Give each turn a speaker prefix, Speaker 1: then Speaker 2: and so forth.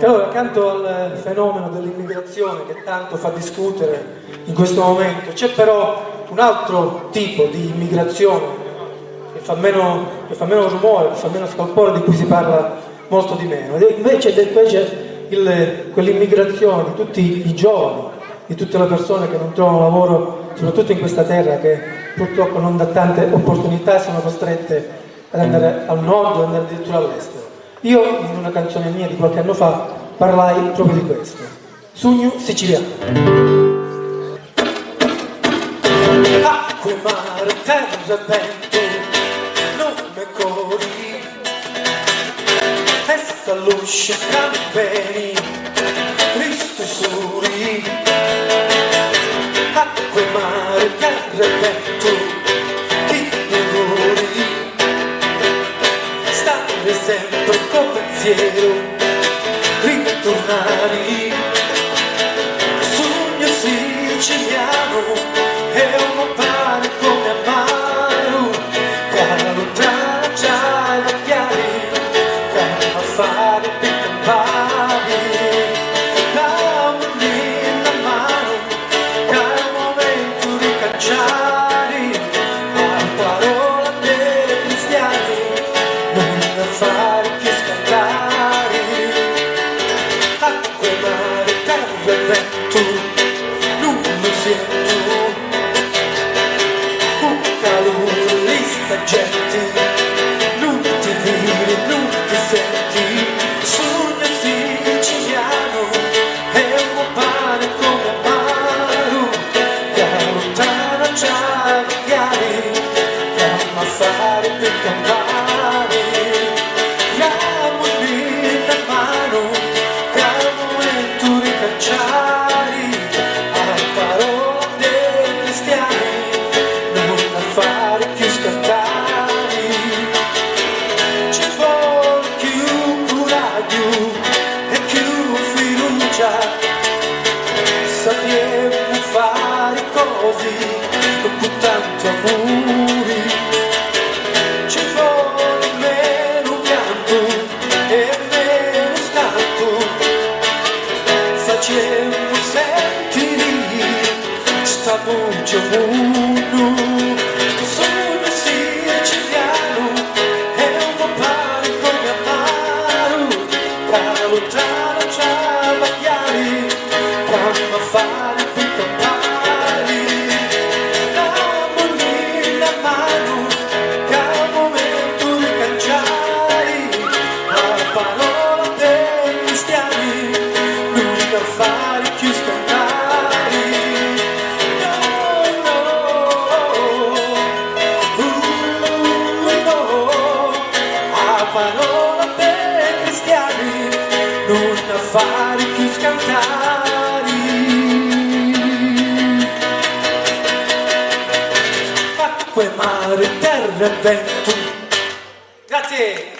Speaker 1: allora, accanto al fenomeno dell'immigrazione che tanto fa discutere in questo momento, c'è però un altro tipo di immigrazione che fa meno rumore, che fa meno scalpore, di cui si parla molto di meno. Ed invece quell'immigrazione di tutti i giovani, di tutte le persone che non trovano lavoro, soprattutto in questa terra che purtroppo non dà tante opportunità e sono costrette ad andare al nord o ad andare addirittura all'estero. Io in una canzone mia di qualche anno fa parlai proprio di questo. Sogno siciliano. Acque, mare, terra, vento, non me corri, esta luce campeni, Cristo suri. Acque, mare, terra, vento, chi dolori, stare sempre col pensiero, ritornare. Sogno siciliano è un pane come amaro, cara lontana già i chiari, cara a fare per campare. Dammi la mano, cara momento di cacciare, la parola dei cristiani, non da fare che scantare. Acqua, mare, terra e vento, non lo sento, un calore sta gente, non ti vedi, non ti senti. Sogno siciliano è un pane come amaro, da lontana già chiari, chiama a fare per campare. Diamo la mano, caro momento di cacciare, a parola dei cristiani, non a fare più scattare. Ci vuole più coraggio e più fiducia, sappiamo fare cose con tanto amore. Ci vuole meno pianto e meno scanto, facciamo sentire sta voce mondo. Sogno siciliano è un pane come amaro, da lontano già va chiari, quando fare per campare. Dammi la mano, caro momento di cacciare, la parola dei cristiani, non da fare più scontare. No, no, la parola dei cristiani, non da fare più scantare. Acque, mare, terra e vento. Grazie.